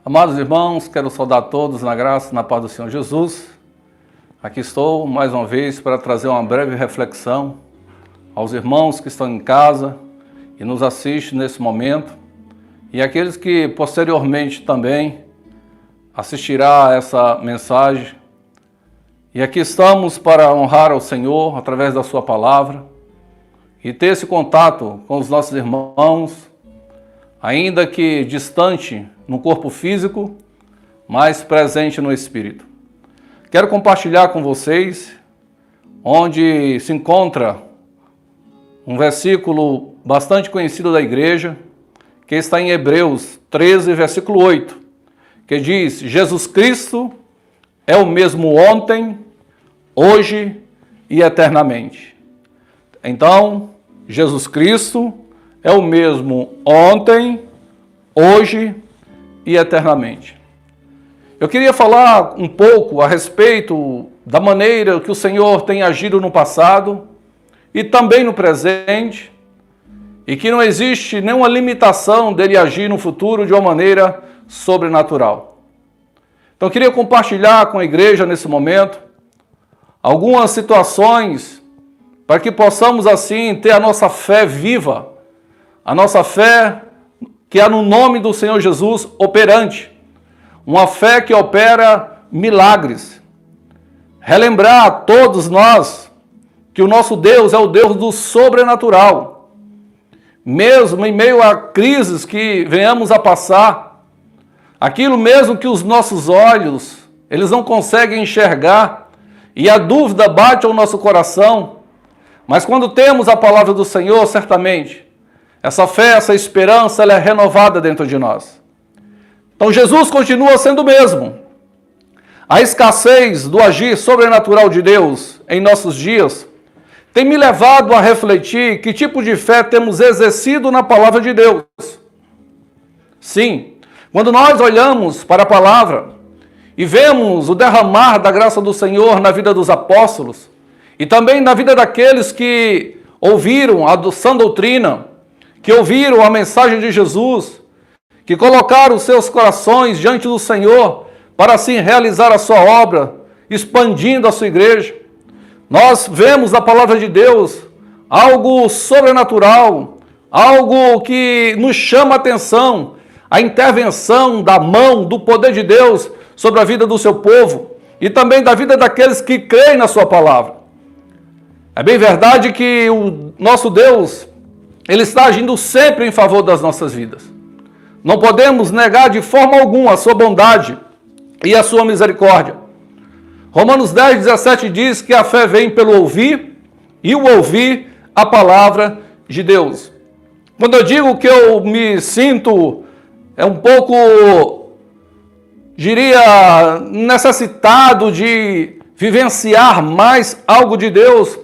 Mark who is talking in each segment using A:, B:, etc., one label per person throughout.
A: Amados irmãos, quero saudar todos na graça e na paz do Senhor Jesus. Aqui estou mais uma vez para trazer uma breve reflexão aos irmãos que estão em casa e nos assistem nesse momento e aqueles que posteriormente também assistirá a essa mensagem. E aqui estamos para honrar ao Senhor através da sua palavra e ter esse contato com os nossos irmãos, ainda que distante no corpo físico, mas presente no espírito. Quero compartilhar com vocês onde se encontra um versículo bastante conhecido da igreja, que está em Hebreus 13, versículo 8, que diz: Jesus Cristo é o mesmo ontem, hoje e eternamente. Então, Jesus Cristo é o mesmo ontem, hoje e eternamente. Eu queria falar um pouco a respeito da maneira que o Senhor tem agido no passado e também no presente, e que não existe nenhuma limitação dele agir no futuro de uma maneira sobrenatural. Então eu queria compartilhar com a igreja nesse momento algumas situações para que possamos assim ter a nossa fé viva, a nossa fé que é no nome do Senhor Jesus operante, uma fé que opera milagres. Relembrar a todos nós que o nosso Deus é o Deus do sobrenatural. Mesmo em meio a crises que venhamos a passar, aquilo mesmo que os nossos olhos, eles não conseguem enxergar, e a dúvida bate ao nosso coração, mas quando temos a palavra do Senhor, certamente, essa fé, essa esperança, ela é renovada dentro de nós. Então Jesus continua sendo o mesmo. A escassez do agir sobrenatural de Deus em nossos dias tem me levado a refletir que tipo de fé temos exercido na palavra de Deus. Sim, quando nós olhamos para a palavra e vemos o derramar da graça do Senhor na vida dos apóstolos e também na vida daqueles que ouviram a sã doutrina, que ouviram a mensagem de Jesus, que colocaram os seus corações diante do Senhor para assim realizar a sua obra, expandindo a sua igreja, nós vemos na palavra de Deus algo sobrenatural, algo que nos chama a atenção, a intervenção da mão, do poder de Deus sobre a vida do seu povo e também da vida daqueles que creem na sua palavra. É bem verdade que o nosso Deus, Ele está agindo sempre em favor das nossas vidas. Não podemos negar de forma alguma a sua bondade e a sua misericórdia. Romanos 10, 17 diz que a fé vem pelo ouvir e o ouvir a palavra de Deus. Quando eu digo que eu me sinto um pouco, diria, necessitado de vivenciar mais algo de Deus,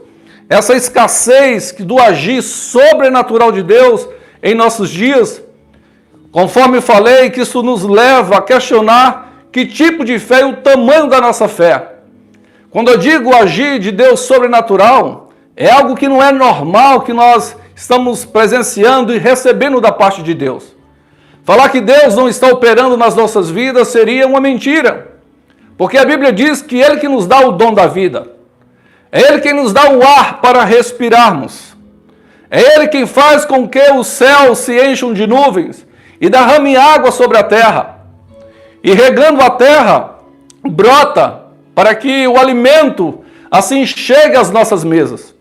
A: essa escassez do agir sobrenatural de Deus em nossos dias, conforme falei, que isso nos leva a questionar que tipo de fé e o tamanho da nossa fé. Quando eu digo agir de Deus sobrenatural, é algo que não é normal que nós estamos presenciando e recebendo da parte de Deus. Falar que Deus não está operando nas nossas vidas seria uma mentira, porque a Bíblia diz que Ele que nos dá o dom da vida. É Ele quem nos dá o ar para respirarmos. É Ele quem faz com que os céus se encham de nuvens e derrame água sobre a terra. E regando a terra, brota para que o alimento assim chegue às nossas mesas.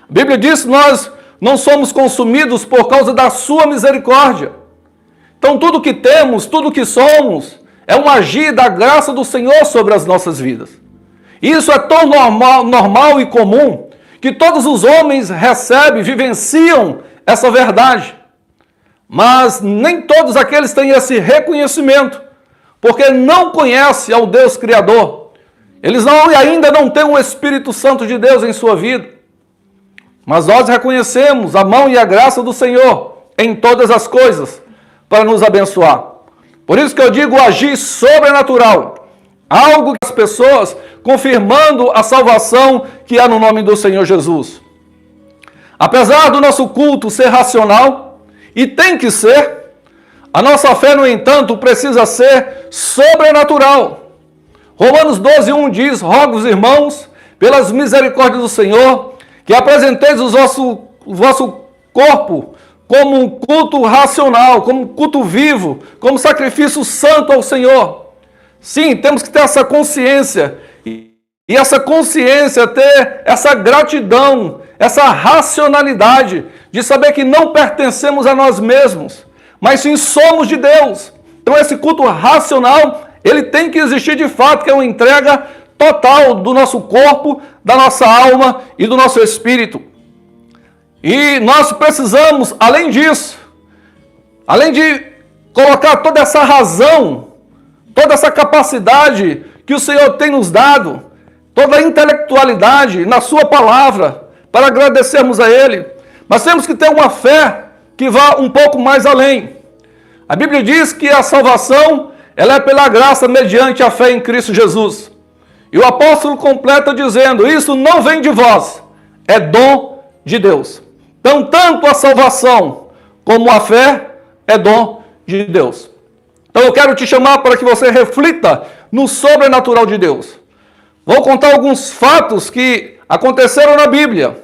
A: A Bíblia diz que nós não somos consumidos por causa da sua misericórdia. Então tudo que temos, tudo que somos, é um agir da graça do Senhor sobre as nossas vidas. Isso é tão normal e comum que todos os homens recebem, vivenciam essa verdade. Mas nem todos aqueles têm esse reconhecimento, porque não conhecem ao Deus Criador. Eles ainda não têm o Espírito Santo de Deus em sua vida. Mas nós reconhecemos a mão e a graça do Senhor em todas as coisas para nos abençoar. Por isso que eu digo agir sobrenatural. Algo que as pessoas confirmando a salvação que há no nome do Senhor Jesus. Apesar do nosso culto ser racional, e tem que ser, A nossa fé, no entanto, precisa ser sobrenatural. Romanos 12:1 diz: rogo-vos, irmãos, pelas misericórdias do Senhor, que apresenteis o vosso corpo como um culto racional, como um culto vivo, como sacrifício santo ao Senhor. Sim, temos que ter essa consciência, e essa consciência ter essa gratidão, essa racionalidade de saber que não pertencemos a nós mesmos, mas sim somos de Deus. Então esse culto racional, ele tem que existir de fato, que é uma entrega total do nosso corpo, da nossa alma e do nosso espírito. E nós precisamos, além disso, além de colocar toda essa razão, toda essa capacidade que o Senhor tem nos dado, toda a intelectualidade na sua palavra, para agradecermos a Ele, mas temos que ter uma fé que vá um pouco mais além. A Bíblia diz que a salvação, ela é pela graça mediante a fé em Cristo Jesus. E o apóstolo completa dizendo: isso não vem de vós, é dom de Deus. Então, tanto a salvação como a fé é dom de Deus. Então, eu quero te chamar para que você reflita no sobrenatural de Deus. Vou contar alguns fatos que aconteceram na Bíblia,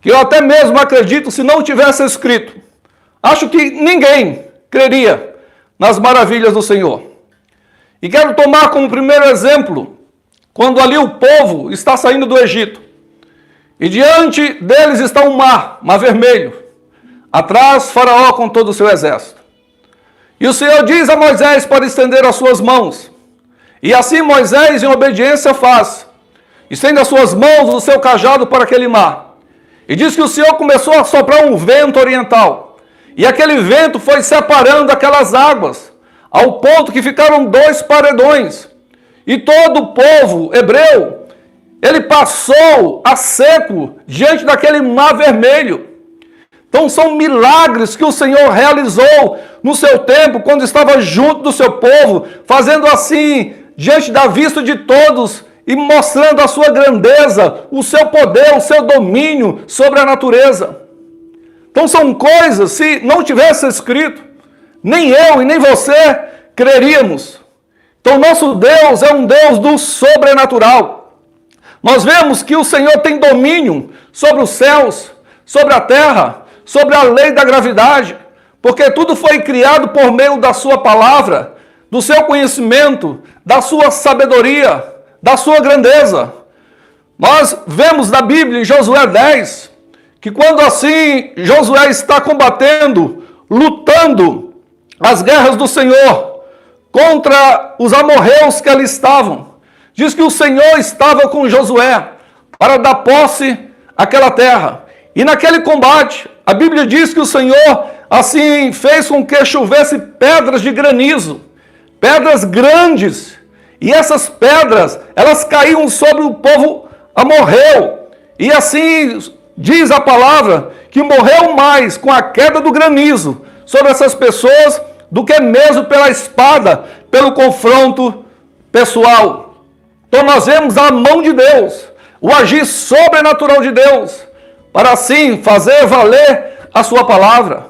A: que eu até mesmo acredito, se não tivesse escrito, acho que ninguém creria nas maravilhas do Senhor. E quero tomar como primeiro exemplo, quando ali o povo está saindo do Egito, e diante deles está um mar vermelho, atrás Faraó com todo o seu exército. E o Senhor diz a Moisés para estender as suas mãos, e assim Moisés em obediência faz, estende as suas mãos no seu cajado para aquele mar. E diz que o Senhor começou a soprar um vento oriental, e aquele vento foi separando aquelas águas, ao ponto que ficaram 2 paredões, e todo o povo hebreu, ele passou a seco diante daquele mar vermelho. Então são milagres que o Senhor realizou no seu tempo, quando estava junto do seu povo, fazendo assim, diante da vista de todos, e mostrando a sua grandeza, o seu poder, o seu domínio sobre a natureza. Então são coisas, se não tivesse escrito, nem eu e nem você creríamos. Então nosso Deus é um Deus do sobrenatural. Nós vemos que o Senhor tem domínio sobre os céus, sobre a terra, sobre a lei da gravidade, porque tudo foi criado por meio da sua palavra, do seu conhecimento, da sua sabedoria, da sua grandeza. Nós vemos na Bíblia, em Josué 10, que quando assim Josué está combatendo, lutando as guerras do Senhor contra os amorreus que ali estavam, diz que o Senhor estava com Josué para dar posse àquela terra. E naquele combate, a Bíblia diz que o Senhor assim fez com que chovesse pedras de granizo, pedras grandes, e essas pedras, elas caíam sobre o povo amorreu. E assim diz a palavra que morreu mais com a queda do granizo sobre essas pessoas do que mesmo pela espada, pelo confronto pessoal. Então nós vemos a mão de Deus, o agir sobrenatural de Deus, para assim fazer valer a sua palavra.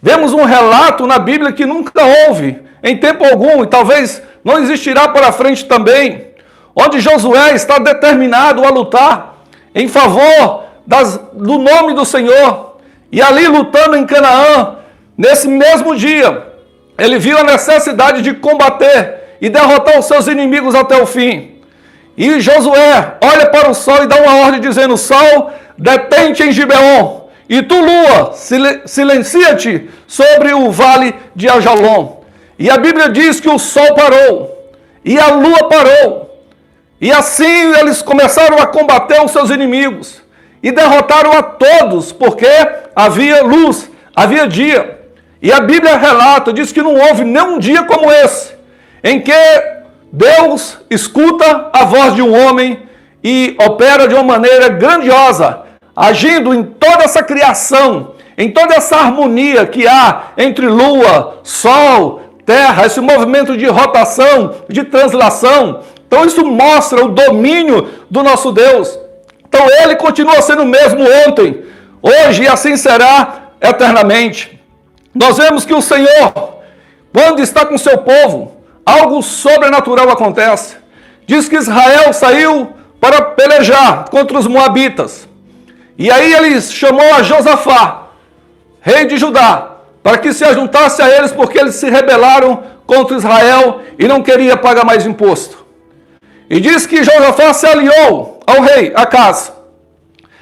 A: Vemos um relato na Bíblia que nunca houve, em tempo algum, e talvez não existirá para frente também, onde Josué está determinado a lutar em favor do nome do Senhor. E ali lutando em Canaã, nesse mesmo dia, ele viu a necessidade de combater e derrotar os seus inimigos até o fim. E Josué olha para o sol e dá uma ordem dizendo: sol, detente em Gibeon, e tu, lua, silencia-te sobre o vale de Ajalon. E a Bíblia diz que o sol parou, e a lua parou, e assim eles começaram a combater os seus inimigos, e derrotaram a todos, porque havia luz, havia dia. E a Bíblia relata, diz que não houve nenhum dia como esse, em que Deus escuta a voz de um homem e opera de uma maneira grandiosa, agindo em toda essa criação, em toda essa harmonia que há entre lua, sol, terra, esse movimento de rotação, de translação. Então isso mostra o domínio do nosso Deus. Então ele continua sendo o mesmo ontem, hoje e assim será eternamente. Nós vemos que o Senhor, quando está com seu povo, algo sobrenatural acontece. Diz que Israel saiu para pelejar contra os moabitas. E aí ele chamou a Josafá, rei de Judá, para que se ajuntasse a eles, porque eles se rebelaram contra Israel e não queria pagar mais imposto. E diz que Josafá se aliou ao rei Acaz.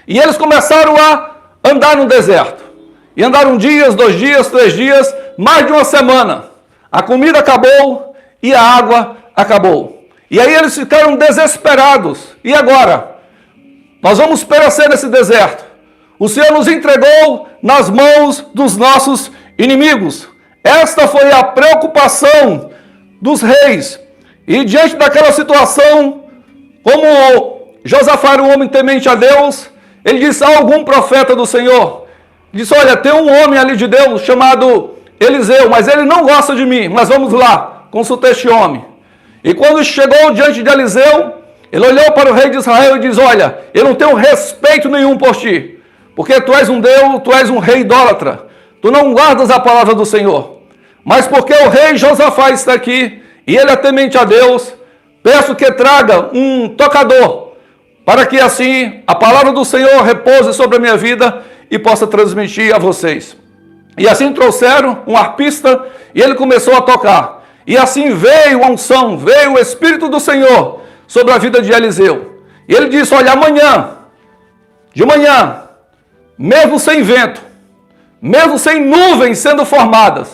A: E eles começaram a andar no deserto. E andaram dias, 2 dias, 3 dias, mais de uma semana. A comida acabou e a água acabou. E aí eles ficaram desesperados. E agora? Nós vamos perecer nesse deserto. O Senhor nos entregou nas mãos dos nossos inimigos. Esta foi a preocupação dos reis. E diante daquela situação, como Josafá era um homem temente a Deus, ele disse a algum profeta do Senhor, disse, olha, tem um homem ali de Deus chamado Eliseu, mas ele não gosta de mim, mas vamos lá, consulta este homem. E quando chegou diante de Eliseu, ele olhou para o rei de Israel e diz, olha, eu não tenho respeito nenhum por ti, porque tu és um Deus, tu és um rei idólatra, tu não guardas a palavra do Senhor. Mas porque o rei Josafá está aqui, e ele é temente a Deus, peço que traga um tocador, para que assim a palavra do Senhor repouse sobre a minha vida e possa transmitir a vocês. E assim trouxeram um arpista e ele começou a tocar. E assim veio a unção, veio o Espírito do Senhor sobre a vida de Eliseu. E ele disse, olha, amanhã, de manhã, mesmo sem vento, mesmo sem nuvens sendo formadas,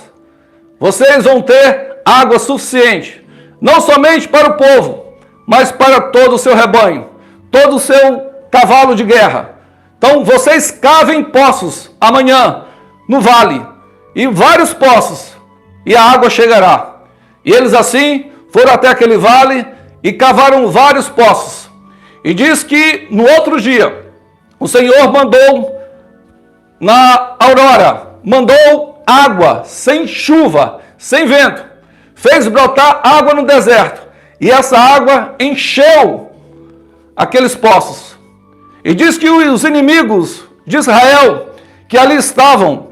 A: vocês vão ter água suficiente, não somente para o povo, mas para todo o seu rebanho, todo o seu cavalo de guerra. Então vocês cavem poços amanhã no vale, e vários poços, e a água chegará. E eles assim foram até aquele vale e cavaram vários poços. E diz que no outro dia, o Senhor mandou na aurora, mandou água, sem chuva, sem vento, fez brotar água no deserto, e essa água encheu aqueles poços. E diz que os inimigos de Israel, que ali estavam,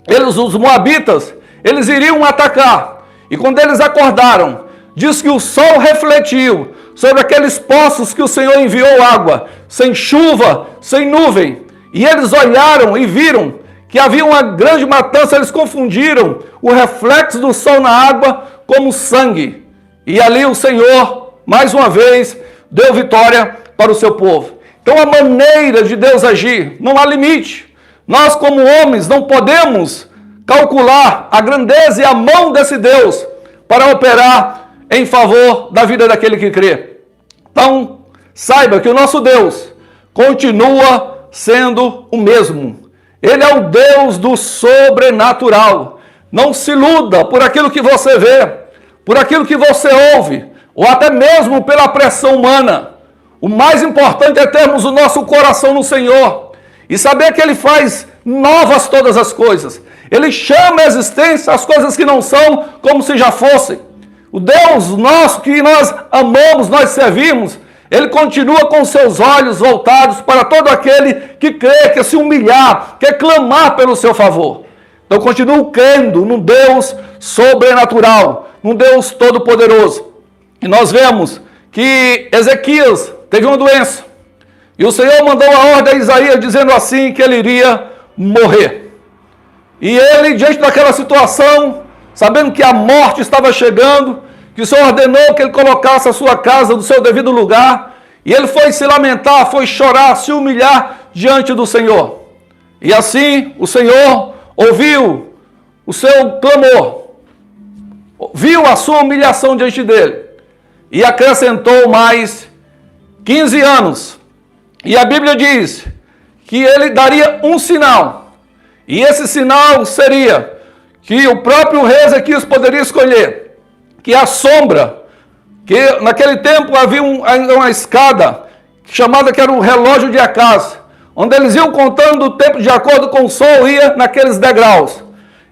A: eles, os moabitas, eles iriam atacar. E quando eles acordaram, diz que o sol refletiu sobre aqueles poços que o Senhor enviou água, sem chuva, sem nuvem. E eles olharam e viram que havia uma grande matança, eles confundiram o reflexo do sol na água como sangue. E ali o Senhor, mais uma vez, deu vitória para o seu povo. Então a maneira de Deus agir, não há limite. Nós como homens não podemos calcular a grandeza e a mão desse Deus para operar em favor da vida daquele que crê. Então, saiba que o nosso Deus continua sendo o mesmo. Ele é o Deus do sobrenatural. Não se iluda por aquilo que você vê, por aquilo que você ouve, ou até mesmo pela pressão humana. O mais importante é termos o nosso coração no Senhor e saber que Ele faz novas todas as coisas. Ele chama à existência as coisas que não são como se já fossem. O Deus nosso que nós amamos, nós servimos, Ele continua com seus olhos voltados para todo aquele que crê, quer se humilhar, quer clamar pelo seu favor. Então continuo crendo num Deus sobrenatural, num Deus todo-poderoso. E nós vemos que Ezequias teve uma doença. E o Senhor mandou a ordem a Isaías dizendo assim que ele iria morrer. E ele, diante daquela situação, sabendo que a morte estava chegando, que o Senhor ordenou que ele colocasse a sua casa no seu devido lugar, e ele foi se lamentar, foi chorar, se humilhar diante do Senhor. E assim o Senhor ouviu o seu clamor, viu a sua humilhação diante dele, e acrescentou mais 15 anos. E a Bíblia diz que ele daria um sinal. E esse sinal seria que o próprio rei Ezequias poderia escolher, que a sombra, que naquele tempo havia uma escada, chamada que era o relógio de Acaz, onde eles iam contando o tempo de acordo com o sol, ia naqueles degraus.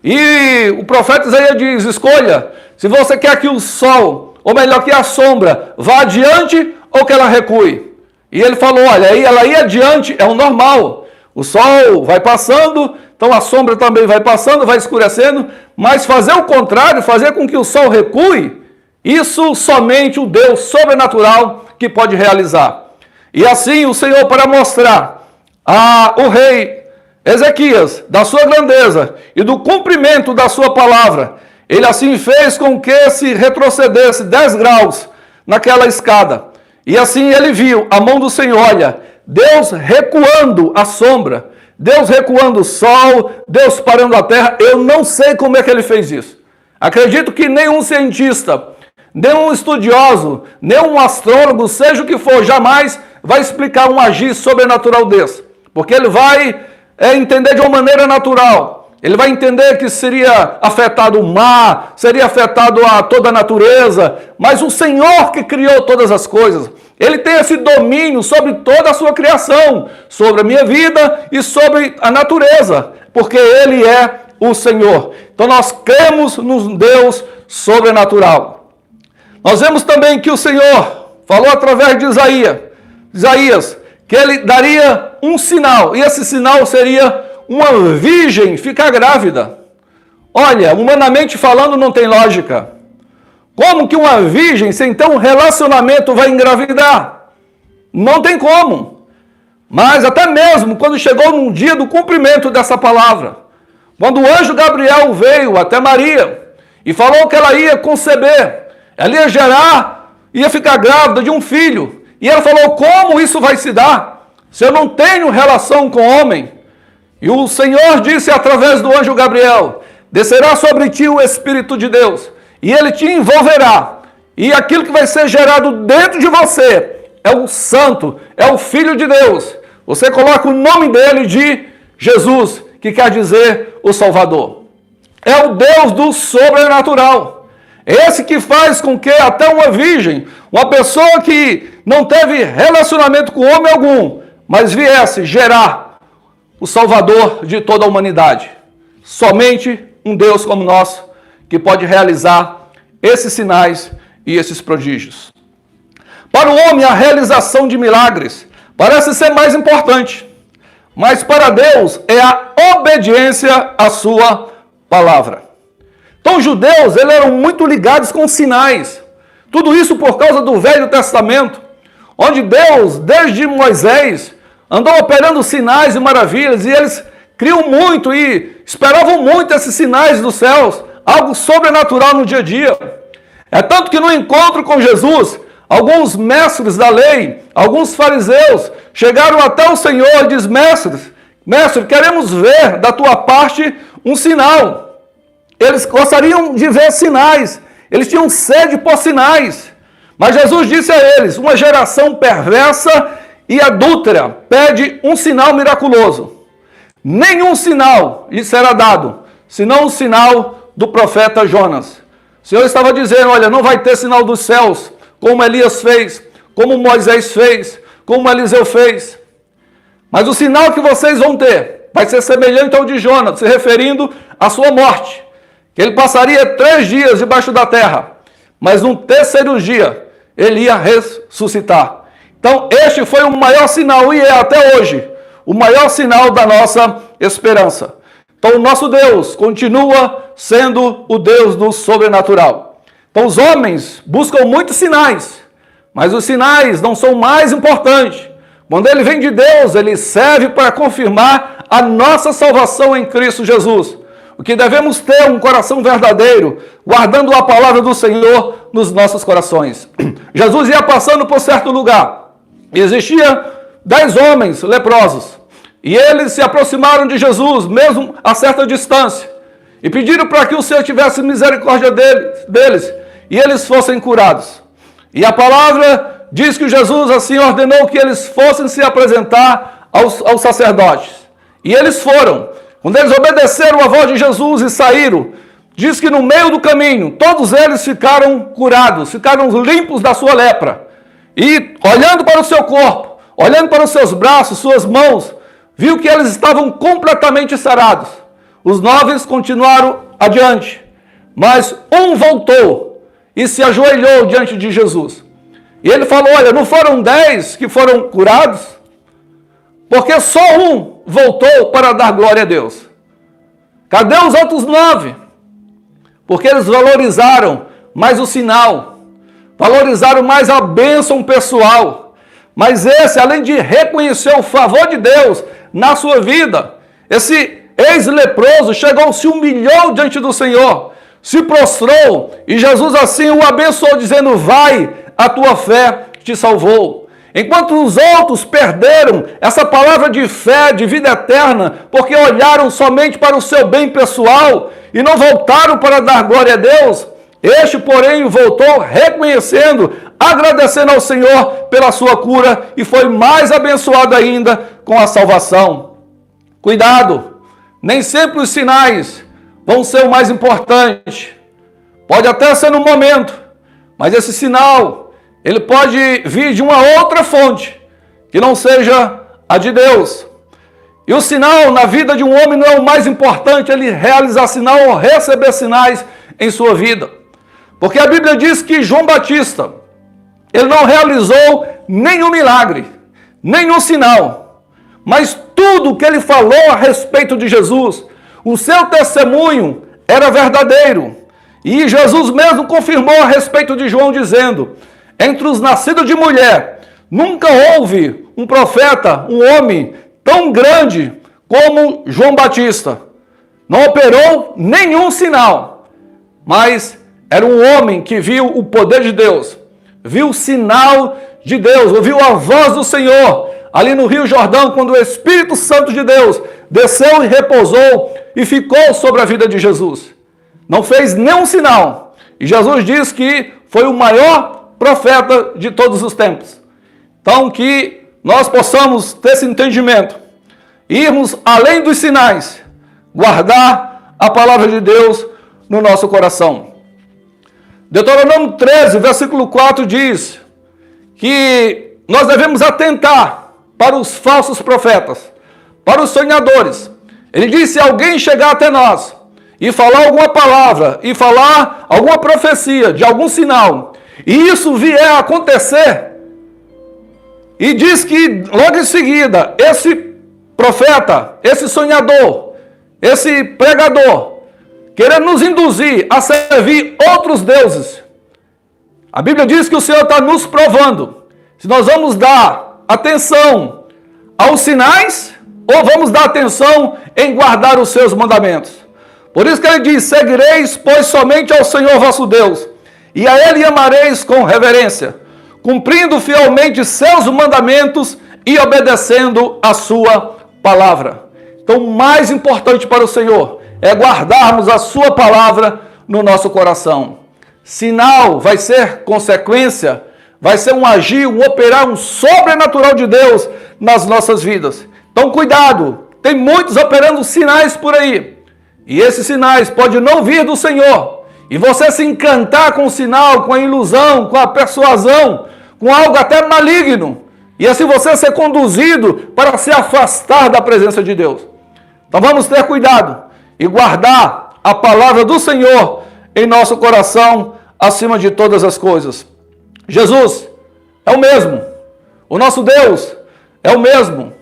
A: E o profeta Isaías diz, escolha, se você quer que o sol, ou melhor, que a sombra, vá adiante ou que ela recue. E ele falou, olha, aí ela ia adiante, é o normal. O sol vai passando, Então a sombra também vai passando, vai escurecendo, mas fazer o contrário, fazer com que o sol recue, isso somente o Deus sobrenatural que pode realizar. E assim o Senhor, para mostrar ao rei Ezequias da sua grandeza e do cumprimento da sua palavra, ele assim fez com que se retrocedesse 10 graus naquela escada. E assim ele viu a mão do Senhor, olha, Deus recuando a sombra, Deus recuando o sol, Deus parando a terra. Eu não sei como é que ele fez isso. Acredito que nenhum cientista, nenhum estudioso, nenhum astrólogo, seja o que for, jamais vai explicar um agir sobrenatural desse. Porque ele vai entender de uma maneira natural. Ele vai entender que seria afetado o mar, seria afetado a toda a natureza, mas o Senhor que criou todas as coisas, Ele tem esse domínio sobre toda a sua criação, sobre a minha vida e sobre a natureza, porque Ele é o Senhor. Então nós cremos num Deus sobrenatural. Nós vemos também que o Senhor falou através de Isaías, que Ele daria um sinal, e esse sinal seria uma virgem ficar grávida. Olha, humanamente falando não tem lógica. Como que uma virgem sem ter um relacionamento vai engravidar? Não tem como. Mas até mesmo quando chegou num dia do cumprimento dessa palavra, quando o anjo Gabriel veio até Maria e falou que ela ia conceber, ela ia gerar, ia ficar grávida de um filho, e ela falou, como isso vai se dar? Se eu não tenho relação com homem? E o Senhor disse através do anjo Gabriel, descerá sobre ti o Espírito de Deus, e ele te envolverá, e aquilo que vai ser gerado dentro de você é o Santo, é o Filho de Deus. Você coloca o nome dele de Jesus, que quer dizer o Salvador. É o Deus do sobrenatural. Esse que faz com que até uma virgem, uma pessoa que não teve relacionamento com homem algum, mas viesse gerar o Salvador de toda a humanidade. Somente um Deus como nós que pode realizar esses sinais e esses prodígios. Para o homem, a realização de milagres parece ser mais importante, mas para Deus é a obediência à sua palavra. Então os judeus eles eram muito ligados com sinais. Tudo isso por causa do Velho Testamento, onde Deus, desde Moisés, andou operando sinais e maravilhas, e eles criam muito e esperavam muito esses sinais dos céus, algo sobrenatural no dia a dia. É tanto que no encontro com Jesus, alguns mestres da lei, alguns fariseus, chegaram até o Senhor e diz, mestre, queremos ver da tua parte um sinal. Eles gostariam de ver sinais, eles tinham sede por sinais. Mas Jesus disse a eles, uma geração perversa e adúltera pede um sinal miraculoso. Nenhum sinal lhe será dado, senão o sinal do profeta Jonas. O Senhor estava dizendo, olha, não vai ter sinal dos céus, como Elias fez, como Moisés fez, como Eliseu fez. Mas o sinal que vocês vão ter vai ser semelhante ao de Jonas, se referindo à sua morte. Que ele passaria 3 dias debaixo da terra, mas no 3º dia ele ia ressuscitar. Então este foi o maior sinal, e é até hoje o maior sinal da nossa esperança. Então o nosso Deus continua sendo o Deus do sobrenatural. Então os homens buscam muitos sinais, mas os sinais não são mais importantes. Quando ele vem de Deus, ele serve para confirmar a nossa salvação em Cristo Jesus. O que devemos ter um coração verdadeiro, guardando a palavra do Senhor nos nossos corações. Jesus ia passando por certo lugar. Existia 10 homens leprosos. E eles se aproximaram de Jesus, mesmo a certa distância. E pediram para que o Senhor tivesse misericórdia deles. E eles fossem curados. E a palavra diz que Jesus assim ordenou que eles fossem se apresentar aos sacerdotes. E eles foram. Quando eles obedeceram a voz de Jesus e saíram, diz que no meio do caminho, todos eles ficaram curados, ficaram limpos da sua lepra. E olhando para o seu corpo, olhando para os seus braços, suas mãos, viu que eles estavam completamente sarados. Os 9 continuaram adiante, mas um voltou e se ajoelhou diante de Jesus. E ele falou, olha, não foram 10 que foram curados? Porque só um voltou para dar glória a Deus. Cadê os outros 9? Porque eles valorizaram mais o sinal, valorizaram mais a bênção pessoal. Mas esse, além de reconhecer o favor de Deus na sua vida, esse ex-leproso chegou, se humilhou diante do Senhor, se prostrou, e Jesus assim o abençoou, dizendo: vai, a tua fé te salvou. Enquanto os outros perderam essa palavra de fé, de vida eterna, porque olharam somente para o seu bem pessoal e não voltaram para dar glória a Deus, este, porém, voltou reconhecendo, agradecendo ao Senhor pela sua cura e foi mais abençoado ainda com a salvação. Cuidado, nem sempre os sinais vão ser o mais importante. Pode até ser no momento, mas esse sinal, ele pode vir de uma outra fonte, que não seja a de Deus. E o sinal na vida de um homem não é o mais importante, ele realizar sinal ou receber sinais em sua vida. Porque a Bíblia diz que João Batista, ele não realizou nenhum milagre, nenhum sinal, mas tudo que ele falou a respeito de Jesus, o seu testemunho era verdadeiro. E Jesus mesmo confirmou a respeito de João, dizendo: entre os nascidos de mulher, nunca houve um profeta, um homem tão grande como João Batista. Não operou nenhum sinal, mas era um homem que viu o poder de Deus, viu o sinal de Deus, ouviu a voz do Senhor ali no Rio Jordão, quando o Espírito Santo de Deus desceu e repousou e ficou sobre a vida de Jesus. Não fez nenhum sinal. E Jesus diz que foi o maior profeta de todos os tempos. Então, que nós possamos ter esse entendimento, irmos além dos sinais, guardar a palavra de Deus no nosso coração. Deuteronômio 13, versículo 4 diz que nós devemos atentar para os falsos profetas, para os sonhadores. Ele diz: se alguém chegar até nós e falar alguma palavra, e falar alguma profecia de algum sinal, e isso vier a acontecer, e diz que logo em seguida, esse profeta, esse sonhador, esse pregador, querendo nos induzir a servir outros deuses, a Bíblia diz que o Senhor está nos provando se nós vamos dar atenção aos sinais ou vamos dar atenção em guardar os seus mandamentos. Por isso que ele diz: seguireis, pois, somente ao Senhor vosso Deus, e a Ele amareis com reverência, cumprindo fielmente seus mandamentos e obedecendo a sua palavra. Então, o mais importante para o Senhor é guardarmos a sua palavra no nosso coração. Sinal vai ser consequência, vai ser um agir, um operar, um sobrenatural de Deus nas nossas vidas. Então, cuidado, tem muitos operando sinais por aí. E esses sinais podem não vir do Senhor. E você se encantar com o sinal, com a ilusão, com a persuasão, com algo até maligno. E assim você ser conduzido para se afastar da presença de Deus. Então vamos ter cuidado e guardar a palavra do Senhor em nosso coração acima de todas as coisas. Jesus é o mesmo. O nosso Deus é o mesmo.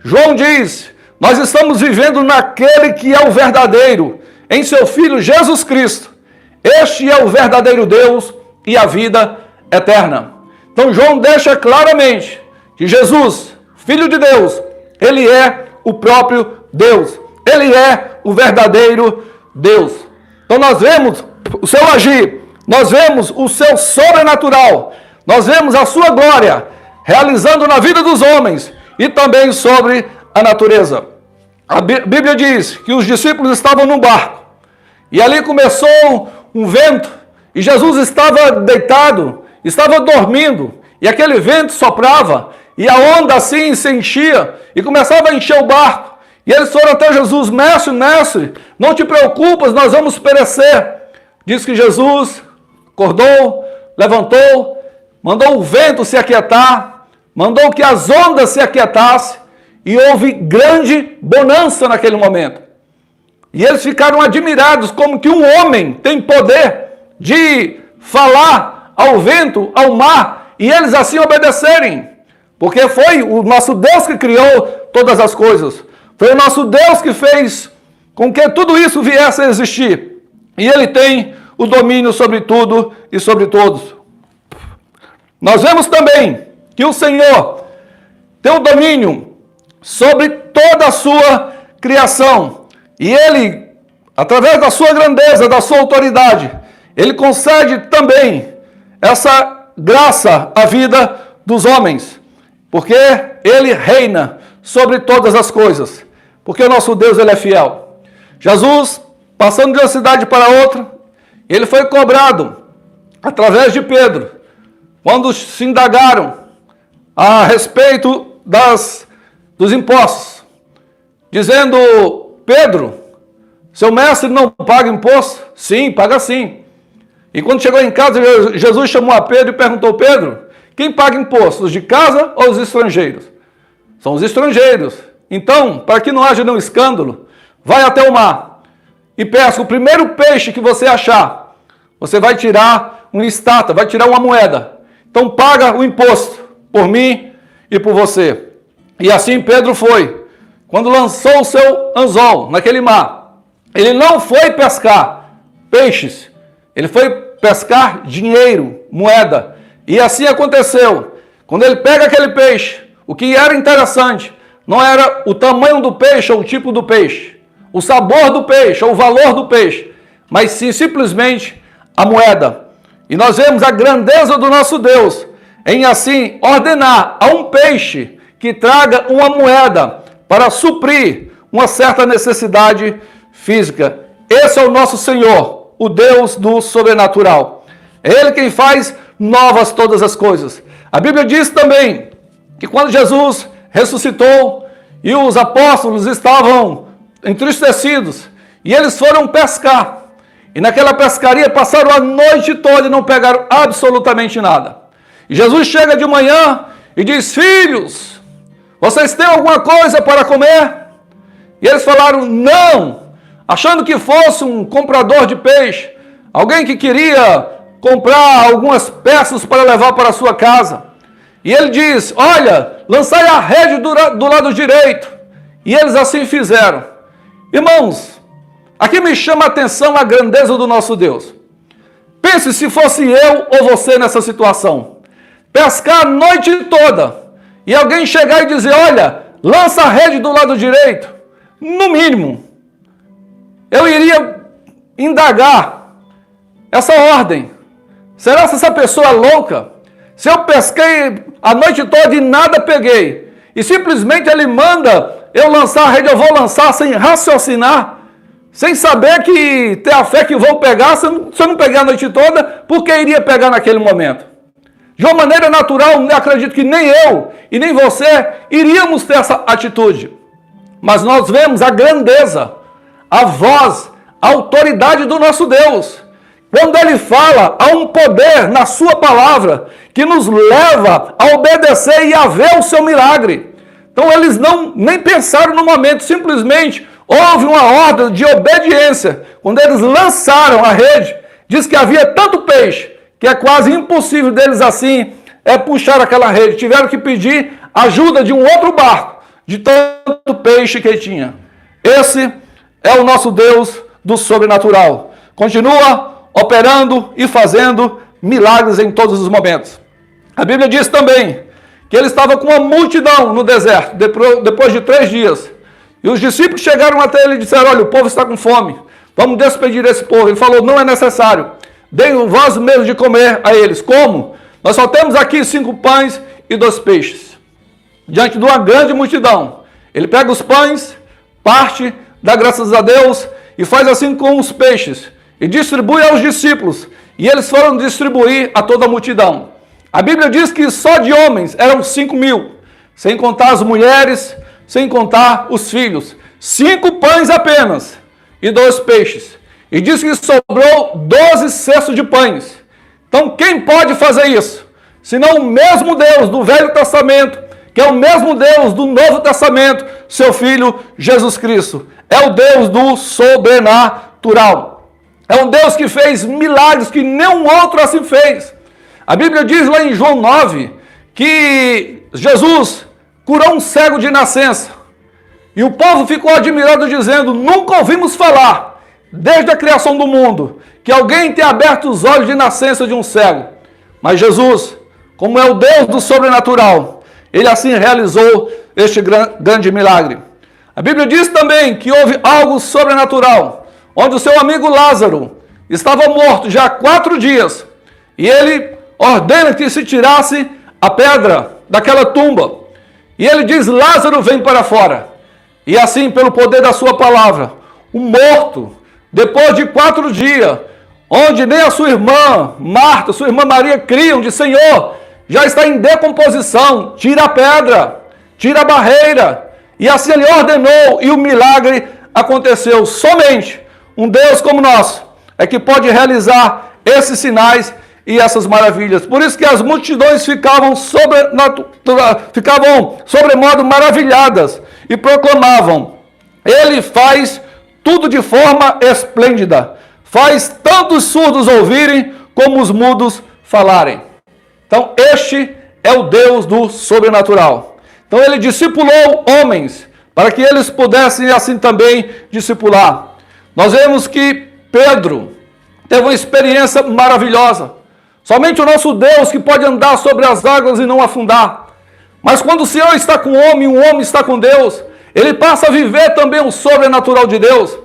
A: João diz: nós estamos vivendo naquele que é o verdadeiro, em seu Filho Jesus Cristo. Este é o verdadeiro Deus e a vida eterna. Então João deixa claramente que Jesus, Filho de Deus, ele é o próprio Deus. Ele é o verdadeiro Deus. Então nós vemos o seu agir, nós vemos o seu sobrenatural, nós vemos a sua glória realizando na vida dos homens e também sobre a natureza. A Bíblia diz que os discípulos estavam num barco e ali começou um vento e Jesus estava deitado, estava dormindo e aquele vento soprava e a onda assim se enchia e começava a encher o barco. E eles foram até Jesus: mestre, mestre, não te preocupas, nós vamos perecer. Diz que Jesus acordou, levantou, mandou o vento se aquietar, mandou que as ondas se aquietassem e houve grande bonança naquele momento. E eles ficaram admirados como que um homem tem poder de falar ao vento, ao mar, e eles assim obedecerem. Porque foi o nosso Deus que criou todas as coisas. Foi o nosso Deus que fez com que tudo isso viesse a existir. E ele tem o domínio sobre tudo e sobre todos. Nós vemos também que o Senhor tem o domínio sobre toda a sua criação. E ele, através da sua grandeza, da sua autoridade, ele concede também essa graça à vida dos homens. Porque ele reina sobre todas as coisas. Porque o nosso Deus, ele é fiel. Jesus, passando de uma cidade para outra, ele foi cobrado através de Pedro, quando se indagaram a respeito dos impostos, dizendo: Pedro, seu mestre não paga imposto? Sim, paga sim. E quando chegou em casa, Jesus chamou a Pedro e perguntou: Pedro, quem paga impostos, os de casa ou os estrangeiros? São os estrangeiros. Então, para que não haja nenhum escândalo, vai até o mar e pesca o primeiro peixe que você achar. Você vai tirar uma estátua, vai tirar uma moeda. Então paga o imposto por mim e por você. E assim Pedro foi. Quando lançou o seu anzol naquele mar, ele não foi pescar peixes, ele foi pescar dinheiro, moeda. E assim aconteceu. Quando ele pega aquele peixe, o que era interessante não era o tamanho do peixe ou o tipo do peixe, o sabor do peixe ou o valor do peixe, mas sim simplesmente a moeda. E nós vemos a grandeza do nosso Deus em assim ordenar a um peixe que traga uma moeda para suprir uma certa necessidade física. Esse é o nosso Senhor, o Deus do sobrenatural. É Ele quem faz novas todas as coisas. A Bíblia diz também que quando Jesus ressuscitou e os apóstolos estavam entristecidos e eles foram pescar, e naquela pescaria passaram a noite toda e não pegaram absolutamente nada. E Jesus chega de manhã e diz: filhos, vocês têm alguma coisa para comer? E eles falaram: não, achando que fosse um comprador de peixe, alguém que queria comprar algumas peças para levar para a sua casa. E ele diz: olha, lançai a rede do lado direito. E eles assim fizeram. Irmãos, aqui me chama a atenção a grandeza do nosso Deus. Pense se fosse eu ou você nessa situação. Pescar a noite toda e alguém chegar e dizer: olha, lança a rede do lado direito. No mínimo, eu iria indagar essa ordem. Será que essa pessoa é louca? Se eu pesquei a noite toda e nada peguei, e simplesmente ele manda eu lançar a rede, eu vou lançar sem raciocinar, sem saber que ter a fé que vou pegar, se eu não pegar a noite toda, por que iria pegar naquele momento? De uma maneira natural, eu acredito que nem eu e nem você iríamos ter essa atitude. Mas nós vemos a grandeza, a voz, a autoridade do nosso Deus. Quando ele fala, há um poder na sua palavra que nos leva a obedecer e a ver o seu milagre. Então eles nem pensaram no momento, simplesmente houve uma ordem de obediência. Quando eles lançaram a rede, diz que havia tanto peixe que é quase impossível deles assim puxar aquela rede. Tiveram que pedir ajuda de um outro barco, de tanto peixe que tinha. Esse é o nosso Deus do sobrenatural. Continua operando e fazendo milagres em todos os momentos. A Bíblia diz também que ele estava com uma multidão no deserto, depois de 3 dias. E os discípulos chegaram até ele e disseram: olha, o povo está com fome, vamos despedir esse povo. Ele falou: não é necessário, deem vós mesmos de comer a eles. Como? Nós só temos aqui 5 pães e 2 peixes. Diante de uma grande multidão, ele pega os pães, parte, dá graças a Deus e faz assim com os peixes e distribui aos discípulos. E eles foram distribuir a toda a multidão. A Bíblia diz que só de homens eram 5.000, sem contar as mulheres, sem contar os filhos. 5 pães apenas e 2 peixes. E diz que sobrou 12 cestos de pães. Então quem pode fazer isso? Senão o mesmo Deus do Velho Testamento, que é o mesmo Deus do Novo Testamento, seu Filho Jesus Cristo. É o Deus do sobrenatural. É um Deus que fez milagres que nenhum outro assim fez. A Bíblia diz lá em João 9 que Jesus curou um cego de nascença. E o povo ficou admirado, dizendo: nunca ouvimos falar, desde a criação do mundo, que alguém tenha aberto os olhos de nascença de um cego. Mas Jesus, como é o Deus do sobrenatural, ele assim realizou este grande milagre. A Bíblia diz também que houve algo sobrenatural, onde o seu amigo Lázaro estava morto já há 4 dias, e ele ordena que se tirasse a pedra daquela tumba. E ele diz: Lázaro, vem para fora. E assim, pelo poder da sua palavra, o morto, depois de 4 dias, onde nem a sua irmã Marta, sua irmã Maria criam de Senhor, já está em decomposição, tira a pedra, tira a barreira. E assim ele ordenou e o milagre aconteceu. Somente um Deus como nós é que pode realizar esses sinais e essas maravilhas. Por isso que as multidões ficavam sobremodo maravilhadas e proclamavam: ele faz tudo de forma esplêndida, faz tanto os surdos ouvirem como os mudos falarem. Então este é o Deus do sobrenatural. Então ele discipulou homens para que eles pudessem assim também discipular. Nós vemos que Pedro teve uma experiência maravilhosa. Somente o nosso Deus que pode andar sobre as águas e não afundar. Mas quando o Senhor está com o homem está com Deus, ele passa a viver também o sobrenatural de Deus.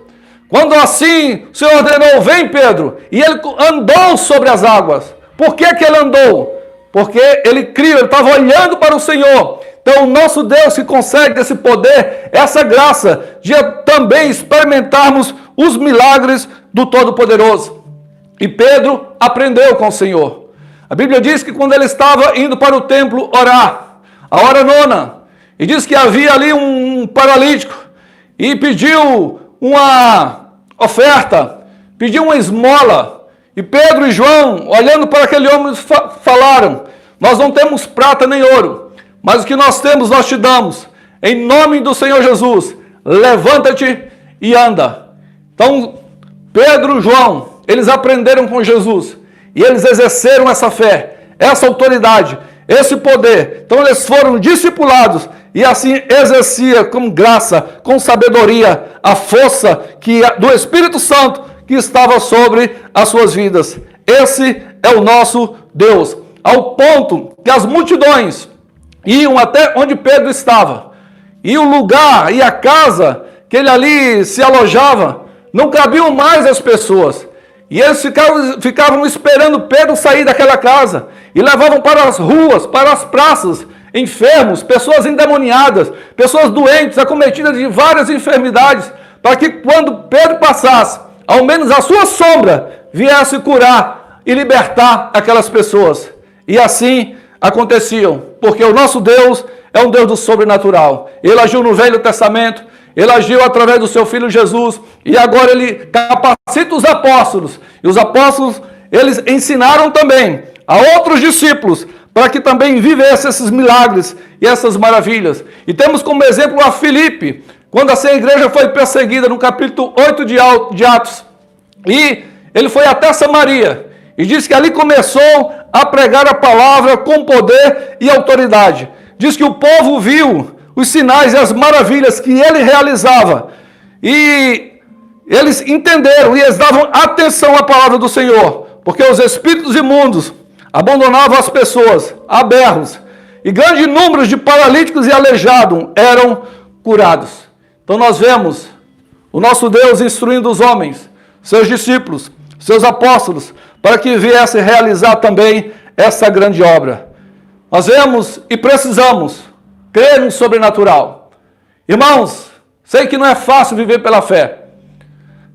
A: Quando assim o Senhor ordenou: vem Pedro, e ele andou sobre as águas. Por que que ele andou? Porque ele criou, ele estava olhando para o Senhor. Então o nosso Deus que consegue esse poder, essa graça de também experimentarmos os milagres do Todo-Poderoso. E Pedro aprendeu com o Senhor. A Bíblia diz que quando ele estava indo para o templo orar, a hora 9, e diz que havia ali um paralítico, e pediu uma oferta, pediu uma esmola, e Pedro e João, olhando para aquele homem, falaram: nós não temos prata nem ouro, mas o que nós temos nós te damos, em nome do Senhor Jesus, levanta-te e anda. Então Pedro e João, eles aprenderam com Jesus, e eles exerceram essa fé, essa autoridade, esse poder. Então eles foram discipulados, e assim exercia com graça, com sabedoria, a força do Espírito Santo que estava sobre as suas vidas. Esse é o nosso Deus, ao ponto que as multidões iam até onde Pedro estava, e o lugar e a casa que ele ali se alojava, não cabiam mais as pessoas. E eles ficavam esperando Pedro sair daquela casa, e levavam para as ruas, para as praças, enfermos, pessoas endemoniadas, pessoas doentes, acometidas de várias enfermidades, para que quando Pedro passasse, ao menos a sua sombra viesse curar e libertar aquelas pessoas. E assim aconteciam, porque o nosso Deus é um Deus do sobrenatural. Ele agiu no Velho Testamento, ele agiu através do seu Filho Jesus, e agora ele capacita os apóstolos, e os apóstolos, eles ensinaram também a outros discípulos, para que também vivessem esses milagres e essas maravilhas. E temos como exemplo a Filipe, quando assim a igreja foi perseguida, no capítulo 8 de Atos, e ele foi até Samaria, e diz que ali começou a pregar a palavra com poder e autoridade. Diz que o povo viu os sinais e as maravilhas que ele realizava, e eles entenderam e eles davam atenção à palavra do Senhor, porque os espíritos imundos abandonavam as pessoas a berros, e grandes números de paralíticos e aleijados eram curados. Então nós vemos o nosso Deus instruindo os homens, seus discípulos, seus apóstolos, para que viessem realizar também essa grande obra. Nós vemos e precisamos crer no sobrenatural. Irmãos, sei que não é fácil viver pela fé.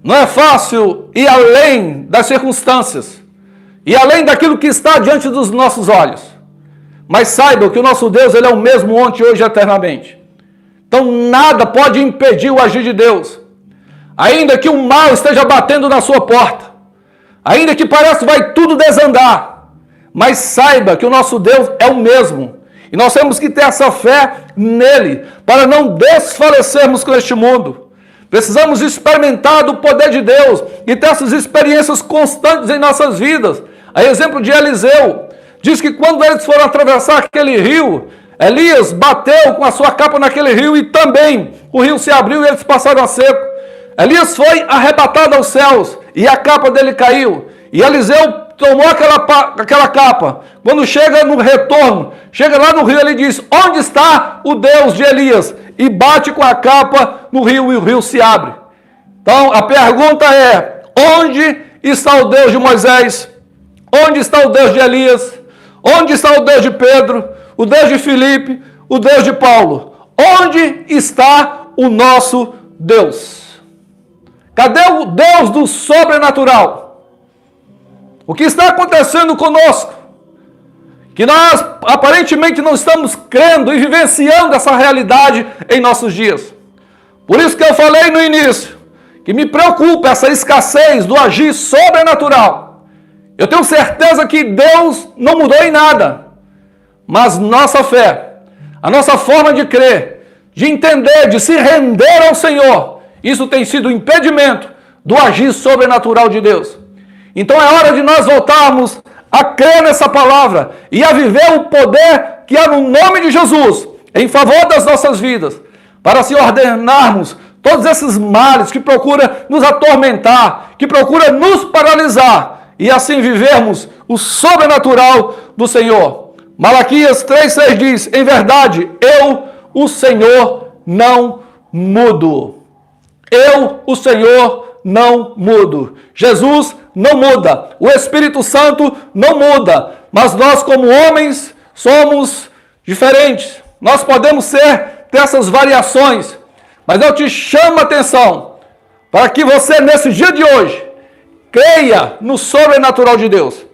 A: Não é fácil ir além das circunstâncias e além daquilo que está diante dos nossos olhos. Mas saiba que o nosso Deus, ele é o mesmo ontem, hoje e eternamente. Então nada pode impedir o agir de Deus. Ainda que o mal esteja batendo na sua porta, ainda que pareça que vai tudo desandar, mas saiba que o nosso Deus é o mesmo. E nós temos que ter essa fé nele, para não desfalecermos com este mundo. Precisamos experimentar do poder de Deus e ter essas experiências constantes em nossas vidas. A exemplo de Eliseu, diz que quando eles foram atravessar aquele rio, Elias bateu com a sua capa naquele rio e também o rio se abriu e eles passaram a seco. Elias foi arrebatado aos céus e a capa dele caiu. E Eliseu tomou aquela capa. Quando chega no retorno, chega lá no rio, ele diz: onde está o Deus de Elias? E bate com a capa no rio e o rio se abre. Então a pergunta é: onde está o Deus de Moisés? Onde está o Deus de Elias? Onde está o Deus de Pedro? O Deus de Filipe? O Deus de Paulo? Onde está o nosso Deus? Cadê o Deus do sobrenatural? O que está acontecendo conosco? Que nós aparentemente não estamos crendo e vivenciando essa realidade em nossos dias. Por isso que eu falei no início, que me preocupa essa escassez do agir sobrenatural. Eu tenho certeza que Deus não mudou em nada, mas nossa fé, a nossa forma de crer, de entender, de se render ao Senhor, isso tem sido um impedimento do agir sobrenatural de Deus. Então é hora de nós voltarmos a crer nessa palavra e a viver o poder que há no nome de Jesus em favor das nossas vidas, para se ordenarmos todos esses males que procuram nos atormentar, que procuram nos paralisar, e assim vivermos o sobrenatural do Senhor. Malaquias 3,6 diz: em verdade, eu, o Senhor, não mudo. Eu, o Senhor, não mudo. Jesus não muda. O Espírito Santo não muda. Mas nós, como homens, somos diferentes. Nós podemos ter essas variações. Mas eu te chamo a atenção para que você, nesse dia de hoje, creia no sobrenatural de Deus.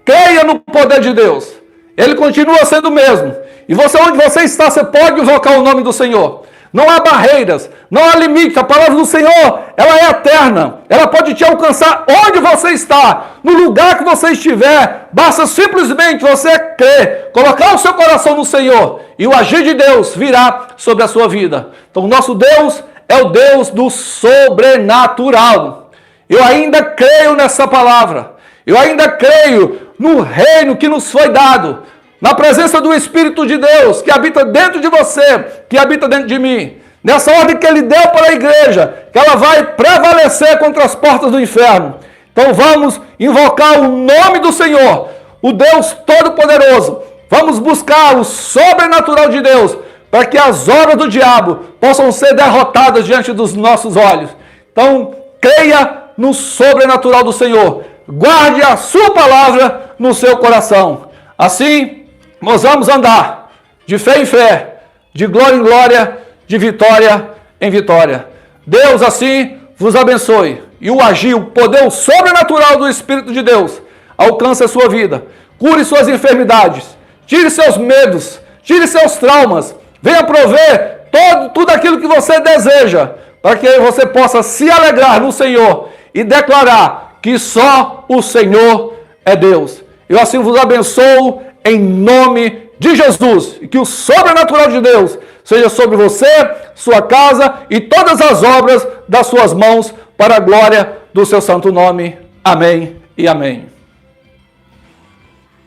A: Creia no poder de Deus. Ele continua sendo o mesmo. E você, onde você está, você pode invocar o nome do Senhor. Não há barreiras, não há limite. A palavra do Senhor, ela é eterna. Ela pode te alcançar onde você está, no lugar que você estiver. Basta simplesmente você crer, colocar o seu coração no Senhor, e o agir de Deus virá sobre a sua vida. Então, o nosso Deus é o Deus do sobrenatural. Eu ainda creio nessa palavra. Eu ainda creio no reino que nos foi dado, na presença do Espírito de Deus, que habita dentro de você, que habita dentro de mim. Nessa ordem que Ele deu para a igreja, que ela vai prevalecer contra as portas do inferno. Então vamos invocar o nome do Senhor, o Deus Todo-Poderoso. Vamos buscar o sobrenatural de Deus, para que as obras do diabo possam ser derrotadas diante dos nossos olhos. Então, creia no sobrenatural do Senhor. Guarde a sua palavra no seu coração. Assim, nós vamos andar de fé em fé, de glória em glória, de vitória em vitória. Deus assim vos abençoe. E o agir, o poder sobrenatural do Espírito de Deus alcance a sua vida. Cure suas enfermidades. Tire seus medos. Tire seus traumas. Venha prover tudo aquilo que você deseja, para que você possa se alegrar no Senhor e declarar que só o Senhor é Deus. Eu assim vos abençoo em nome de Jesus. E que o sobrenatural de Deus seja sobre você, sua casa e todas as obras das suas mãos, para a glória do seu santo nome. Amém e amém.